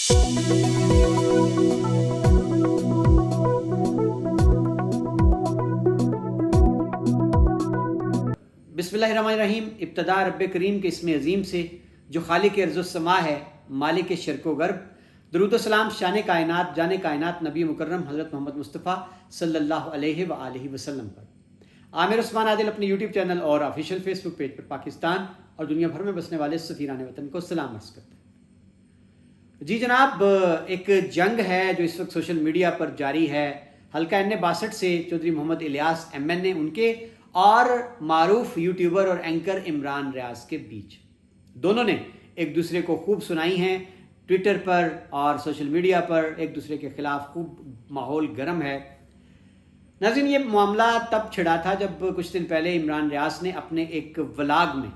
बिस्मिल्लाहिर्रहमानिर्रहीम। इब्तदा रब्ब करीम के इसमें अजीम से जो खालिक अर्ज़ व समा है, मालिक शर्क व गर्ब। दरूद व सलाम शान कायनात जाने कायनात नबी मुकर्रम हज़रत मोहम्मद मुस्तफ़ा सल्लल्लाहु अलैहि व आलिहि वसल्लम पर। आमिर उस्मान आदिल अपने यूट्यूब चैनल और ऑफिशियल फेसबुक पेज पर पाकिस्तान और दुनिया भर में बसने वाले सफ़ीरान वतन को सलाम अर्ज़ करते हैं। जी जनाब, एक जंग है जो इस वक्त सोशल मीडिया पर जारी है। हल्का N62 से चौधरी मोहम्मद इलियास MNA उनके और मारूफ यूट्यूबर और एंकर इमरान रियाज के बीच। दोनों ने एक दूसरे को खूब सुनाई हैं ट्विटर पर और सोशल मीडिया पर। एक दूसरे के खिलाफ खूब माहौल गर्म है। नाज़रीन, ये मामला तब छिड़ा था जब कुछ दिन पहले इमरान रियाज ने अपने एक व्लॉग में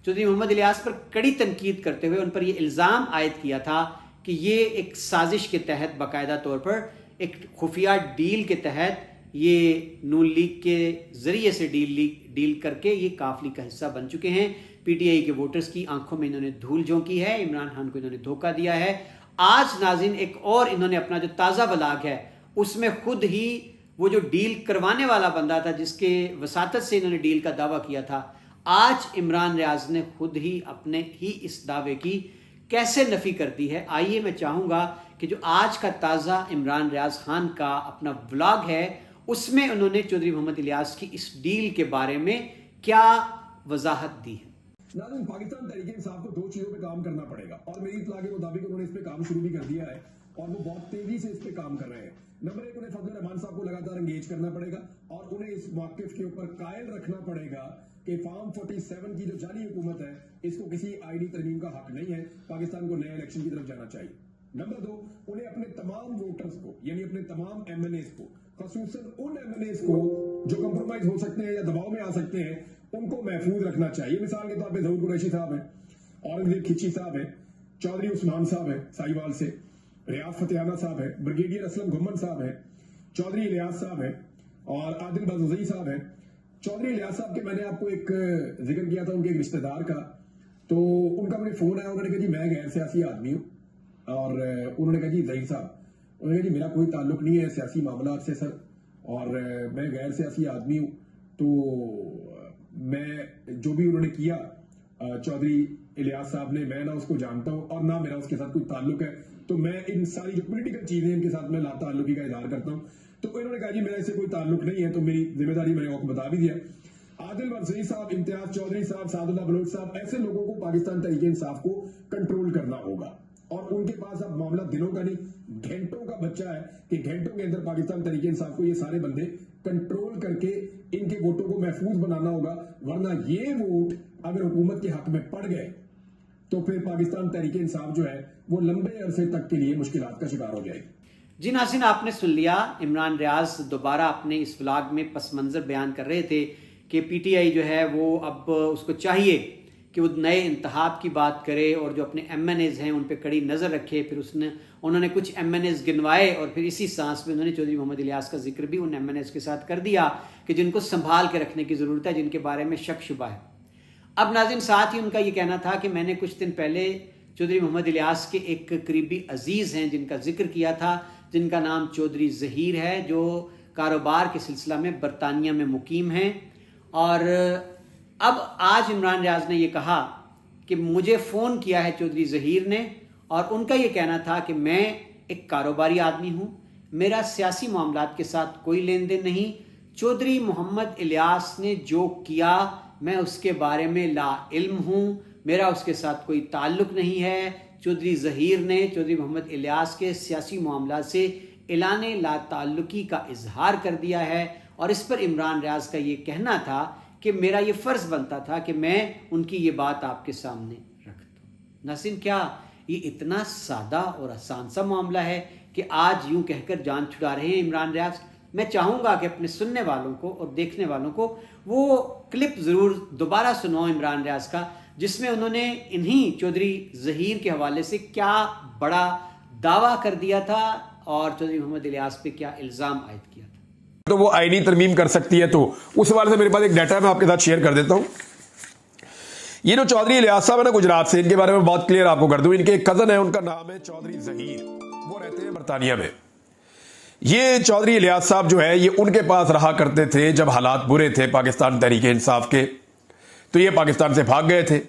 चौधरी मोहम्मद इलियास पर कड़ी तनकीद करते हुए उन पर यह इल्ज़ाम आयद किया था कि ये एक साजिश के तहत बाकायदा तौर पर एक खुफिया डील के तहत ये नून लीग के ज़रिए से डील करके ये काफ लीग का हिस्सा बन चुके हैं। PTI के वोटर्स की आंखों में इन्होंने धूल झोंकी है, इमरान खान को इन्होंने धोखा दिया है। आज नाज़रीन एक और इन्होंने अपना जो ताज़ा व्लॉग है उसमें खुद ही वो जो डील करवाने वाला बंदा था जिसके वसातत से इन्होंने डील का दावा किया था, आज इमरान रियाज ने खुद ही अपने ही इस दावे की कैसे नफ़ी कर दी है। आइए मैं चाहूँगा कि जो आज का ताज़ा इमरान रियाज खान का अपना व्लॉग है उसमें उन्होंने चौधरी मोहम्मद इलियास की इस डील के बारे में क्या वजाहत दी है। नाज़रीन, पाकिस्तान तहरीक इंसाफ को दो चीजों पे काम करना पड़ेगा और मेरी इत्तला के मुताबिक उन्होंने इस पे काम शुरू भी कर दिया है और वो बहुत तेजी से इस पे काम कर रहे हैं। नंबर एक, उन्हें फजल रहमान साहब को लगातार एंगेज करना पड़ेगा और उन्हें इस मौक़िफ़ के ऊपर कायल रखना पड़ेगा कि फॉर्म 47 की जो जाली हुकूमत है इसको किसी आईनी तरमीम का हक नहीं है। पाकिस्तान को नए इलेक्शन की तरफ जाना चाहिए। नंबर दो, उन्हें अपने तमाम वोटर्स को यानी अपने तमाम MNAs को, खसूसन उन MNAs को जो कंप्रोमाइज हो सकते हैं या दबाव में आ सकते हैं, उनको महफूज रखना चाहिए। मिसाल के तौर पे ज़हूर कुरैशी साहब हैं, औरंगजेब खिची साहब हैं, चौधरी उस्मान साहब हैं साहिवाल से, रियाज फतेहाना साहब हैं, ब्रिगेडियर असलम घुम्मन साहब हैं, चौधरी इलियास साहब हैं और आदिल बज़ज़ई साहब हैं। चौधरी इलियास साहब के मैंने आपको एक जिक्र किया था उनके एक रिश्तेदार का, तो उनका मुझे फोन आया। उन्होंने कहा जी मैं गैर सियासी आदमी हूँ और उन्होंने कहा जी ज़हीर साहब, उन्होंने कहा जी मेरा कोई ताल्लुक नहीं है सियासी मामला से सर, और मैं गैर सियासी आदमी हूँ, तो मैं जो भी उन्होंने किया चौधरी इलियास साहब ने, मैं ना उसको जानता हूँ और ना मेरा उसके साथ कोई ताल्लुक है, तो मैं इन सारी जो पॉलिटिकल चीजें इनके साथ मैं ला ताल्लुकी का इजहार करता हूँ। तो इन्होंने कहा जी मेरा इससे कोई ताल्लुक नहीं है, तो मेरी जिम्मेदारी मैंने आपको बता भी दिया। आदिल बज़ज़ई साहब, इम्तियाज चौधरी साहब, सादुल्लाह बलोच साहब, ऐसे लोगों को पाकिस्तान तहरीक इंसाफ को कंट्रोल करना होगा और उनके पास अब मामला दिनों का नहीं घंटों का बच्चा है कि घंटों के अंदर पाकिस्तान तहरीक इंसाफ को ये सारे बंदे कंट्रोल करके इनके वोटों को महफूज बनाना होगा, वरना ये वोट अगर हुकूमत के हक में पड़ गए तो फिर पाकिस्तान तहरीक इंसाफ जो है वो लंबे अरसे तक के लिए मुश्किलात का शिकार हो जाएगी। जी नाज़रीन, आपने सुन लिया, इमरान रियाज दोबारा अपने इस व्लॉग में पस मंज़र बयान कर रहे थे कि PTI जो है वो अब उसको चाहिए कि वो नए इंतखाब की बात करे और जो अपने MNAs हैं उन पर कड़ी नज़र रखे। फिर उन्होंने कुछ MNAs गिनवाए और फिर इसी सांस में उन्होंने चौधरी मोहम्मद इलियास का जिक्र भी उन MNAs के साथ कर दिया कि जिनको संभाल के रखने की ज़रूरत है, जिनके बारे में शक शुबा है। अब नाज़रीन, साथ ही उनका ये कहना था कि मैंने कुछ दिन पहले चौधरी मोहम्मद इलियास के एक करीबी अजीज़ हैं जिनका जिक्र किया था, जिनका नाम चौधरी ज़हीर है, जो कारोबार के सिलसिला में बरतानिया में मुकीम हैं। और अब आज इमरान रियाज ने यह कहा कि मुझे फ़ोन किया है चौधरी ज़हीर ने और उनका ये कहना था कि मैं एक कारोबारी आदमी हूँ, मेरा सियासी मामलात के साथ कोई लेन देन नहीं। चौधरी मोहम्मद इलियास ने जो किया मैं उसके बारे में ला इल्म हूँ, मेरा उसके साथ कोई ताल्लुक नहीं है। चौधरी ज़हीर ने चौधरी मोहम्मद इलियास के सियासी मामला से एलाने ला ताल्लुकी का इजहार कर दिया है और इस पर इमरान रियाज का ये कहना था कि मेरा ये फ़र्ज़ बनता था कि मैं उनकी ये बात आपके सामने रख दूँ। नाज़रीन, क्या ये इतना सादा और आसान सा मामला है कि आज यूँ कहकर जान छुड़ा रहे हैं इमरान रियाज? मैं चाहूँगा कि अपने सुनने वालों को और देखने वालों को वो क्लिप ज़रूर दोबारा सुनाओ इमरान रियाज का, जिसमें उन्होंने इन्हीं चौधरी ज़हीर के हवाले से क्या बड़ा दावा कर दिया था और चौधरी मोहम्मद इलियास पे क्या इल्ज़ाम आयद किया था। तो वो आईनी तरमीम कर सकती है, तो उस हवाले से मेरे पास एक डाटा मैं आपके साथ शेयर कर देता हूं ये जो चौधरी इलियास साहब है ना गुजरात से, इनके बारे में बहुत क्लियर आपको कर दूं। इनके एक कजन है, उनका नाम है चौधरी जहीर, वो रहते हैं बरतानिया में। ये चौधरी इलियास साहब जो है ये उनके पास रहा करते थे जब हालात बुरे थे पाकिस्तान तहरीक इंसाफ के, तो ये पाकिस्तान से भाग गए थे।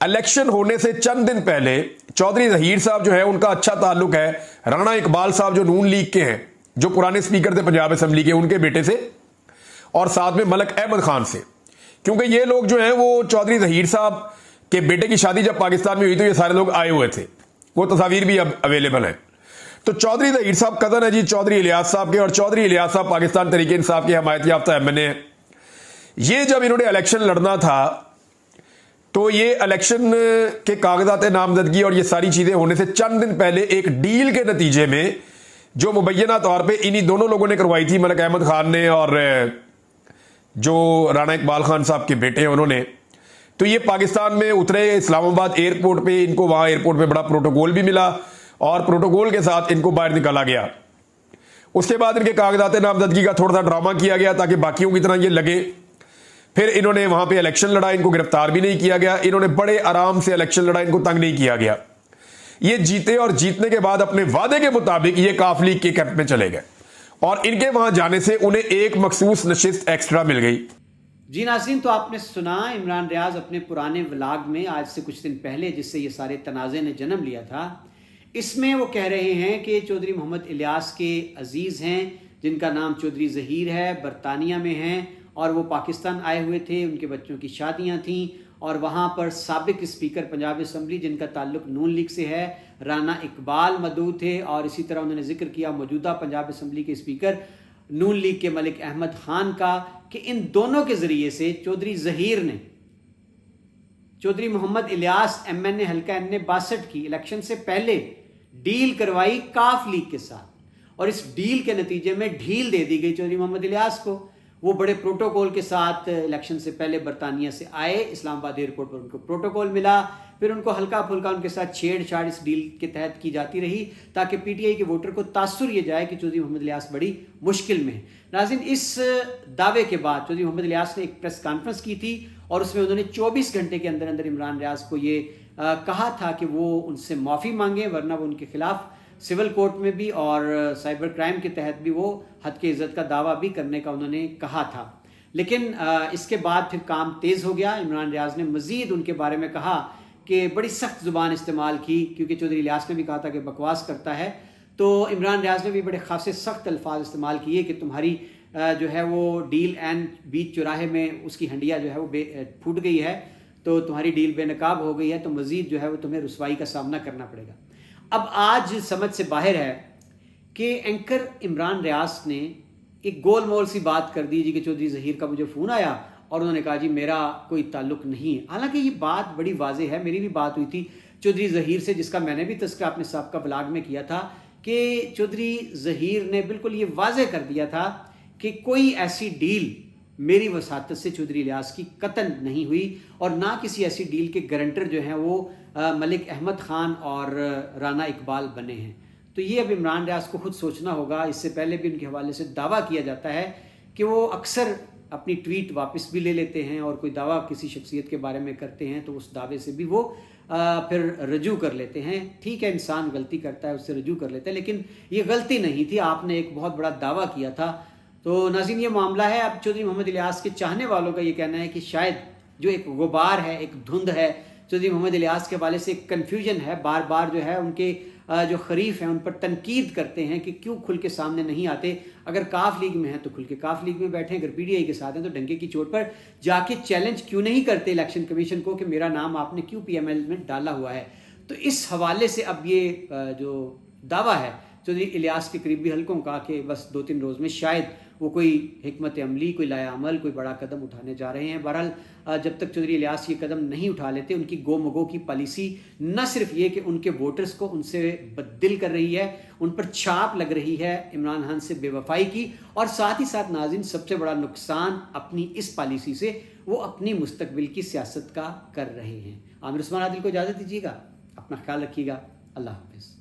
इलेक्शन होने से चंद दिन पहले चौधरी जहीर साहब जो है उनका अच्छा ताल्लुक है राणा इकबाल साहब जो नून लीग के हैं, जो पुराने स्पीकर थे पंजाब असेंबली के, उनके बेटे से, और साथ में मलक अहमद खान से। क्योंकि ये लोग जो हैं वो चौधरी जहीर साहब के बेटे की शादी जब पाकिस्तान में हुई तो ये सारे लोग आए हुए थे, वो तस्वीर भी अब अवेलेबल है। तो चौधरी जहीर साहब कजन है जी चौधरी इलियास साहब के, और चौधरी इलियास साहब पाकिस्तान तहरीक इंसाफ के हमायत याफ्ता एमएनए हैं। ये जब इन्होंने इलेक्शन लड़ना था तो ये इलेक्शन के कागजात नामजदगी और ये सारी चीजें होने से चंद दिन पहले एक डील के नतीजे में जो मुबैना तौर पे इन्हीं दोनों लोगों ने करवाई थी, मलक अहमद खान ने और जो राणा इकबाल खान साहब के बेटे हैं उन्होंने, तो ये पाकिस्तान में उतरे इस्लामाबाद एयरपोर्ट पे। इनको वहां एयरपोर्ट पे बड़ा प्रोटोकॉल भी मिला और प्रोटोकॉल के साथ इनको बाहर निकाला गया। उसके बाद इनके कागजात नामजदगी का थोड़ा सा ड्रामा किया गया ताकि बाकियों की तरह ये लगे। फिर इन्होंने वहां पे इलेक्शन लड़ा, इनको गिरफ्तार भी नहीं किया गया, इन्होंने बड़े आराम से इलेक्शन लड़ा, इनको तंग नहीं किया गया। ये जीते और जीतने के बाद अपने वादे के मुताबिक ये काफ लीग के कैंप में चले गए और इनके वहां जाने से उन्हें एक मखसूस नशिस्त एक्स्ट्रा मिल गई। जी नाज़रीन, तो आपने सुना इमरान रियाज अपने पुराने व्लॉग में आज से कुछ दिन पहले, जिससे ये सारे तनाज़े ने जन्म लिया था, इसमें वो कह रहे हैं कि चौधरी मोहम्मद इलियास के अजीज़ हैं जिनका नाम चौधरी जहीर है, बरतानिया में हैं और वो पाकिस्तान आए हुए थे, उनके बच्चों की शादियां थीं और वहाँ पर साबिक स्पीकर पंजाब असम्बली जिनका ताल्लुक नून लीग से है राना इकबाल मौजूद थे। और इसी तरह उन्होंने जिक्र किया मौजूदा पंजाब असम्बली के स्पीकर नून लीग के मलिक अहमद खान का, कि इन दोनों के ज़रिए से चौधरी जहीर ने चौधरी मोहम्मद इलियास एमएनए हल्का एमएनए 62 की इलेक्शन से पहले डील करवाई काफ लीग के साथ और इस डील के नतीजे में ढील दे दी गई चौधरी मोहम्मद इलियास को। वो बड़े प्रोटोकॉल के साथ इलेक्शन से पहले बरतानिया से आए, इस्लामाबाद एयरपोर्ट पर उनको प्रोटोकॉल मिला, फिर उनको हल्का फुल्का उनके साथ छेड़छाड़ इस डील के तहत की जाती रही ताकि पीटीआई के वोटर को तासुर ये जाए कि चौधरी मोहम्मद इलियास बड़ी मुश्किल में है। नाज़रीन, इस दावे के बाद चौधरी मोहम्मद इलियास ने एक प्रेस कॉन्फ्रेंस की थी और उसमें उन्होंने 24 घंटे के अंदर अंदर इमरान रियाज को ये कहा था कि वो उनसे माफ़ी मांगे, वरना वो उनके खिलाफ सिविल कोर्ट में भी और साइबर क्राइम के तहत भी वो हद के इज़्ज़त का दावा भी करने का उन्होंने कहा था। लेकिन इसके बाद फिर काम तेज़ हो गया। इमरान रियाज ने मज़ीद उनके बारे में कहा कि बड़ी सख्त ज़ुबान इस्तेमाल की, क्योंकि चौधरी इलियास ने भी कहा था कि बकवास करता है, तो इमरान रियाज ने भी बड़े खासे सख्त अल्फाज इस्तेमाल किए कि तुम्हारी जो है वो डील एंड बीच चौराहे में उसकी हंडिया जो है वो फूट गई है, तो तुम्हारी डील बेनकाब हो गई है, तो मज़ीद जो है वो तुम्हें रुसवाई का सामना करना पड़ेगा। अब आज समझ से बाहर है कि एंकर इमरान रियाज ने एक गोल मोल सी बात कर दी जी कि चौधरी जहीर का मुझे फ़ोन आया और उन्होंने कहा जी मेरा कोई ताल्लुक नहीं है। हालांकि ये बात बड़ी वाज़ेह है, मेरी भी बात हुई थी चौधरी जहीर से, जिसका मैंने भी तस्करा अपने साहब का ब्लॉग में किया था कि चौधरी जहीर ने बिल्कुल ये वाज़ेह कर दिया था कि कोई ऐसी डील मेरी वसातत से चौधरी इलियास की कतन नहीं हुई और ना किसी ऐसी डील के गारंटर जो हैं वो मलिक अहमद खान और राना इकबाल बने हैं। तो ये अब इमरान रियाज को खुद सोचना होगा। इससे पहले भी उनके हवाले से दावा किया जाता है कि वो अक्सर अपनी ट्वीट वापस भी ले लेते हैं और कोई दावा किसी शख्सियत के बारे में करते हैं तो उस दावे से भी वो फिर रजू कर लेते हैं। ठीक है, इंसान गलती करता है, उससे रजू कर लेता है, लेकिन ये गलती नहीं थी, आपने एक बहुत बड़ा दावा किया था। तो नाज़रीन, ये मामला है। अब चौधरी मोहम्मद इलियास के चाहने वालों का ये कहना है कि शायद जो एक गुबार है, एक धुंध है चौधरी मोहम्मद इलियास के हवाले से, एक कन्फ्यूजन है, बार बार जो है उनके जो खरीफ हैं उन पर तनकीद करते हैं कि क्यों खुल के सामने नहीं आते। अगर काफ लीग में हैं तो खुल के काफ लीग में बैठें, अगर पीटीआई के साथ हैं तो डंके की चोट पर जाके चैलेंज क्यों नहीं करते इलेक्शन कमीशन को कि मेरा नाम आपने क्यों पीएमएल में डाला हुआ है। तो इस हवाले से अब ये जो दावा है चौधरी इलियास के करीबी हलकों का कि बस 2-3 रोज़ में शायद वो कोई हिकमत अमली, कोई लाया अमल, कोई बड़ा कदम उठाने जा रहे हैं। बहरहाल जब तक चौधरी इलियास ये कदम नहीं उठा लेते, उनकी गो मगो की पॉलिसी न सिर्फ ये कि उनके वोटर्स को उनसे बददिल कर रही है, उन पर छाप लग रही है इमरान खान से बेवफाई की, और साथ ही साथ नाज़रीन सबसे बड़ा नुकसान अपनी इस पॉलिसी से वो अपनी मुस्तकबिल की सियासत का कर रहे हैं। आमिर उस्मान आदिल को इजाज़त दीजिएगा, अपना ख्याल रखिएगा, अल्लाह हाफ़िज़।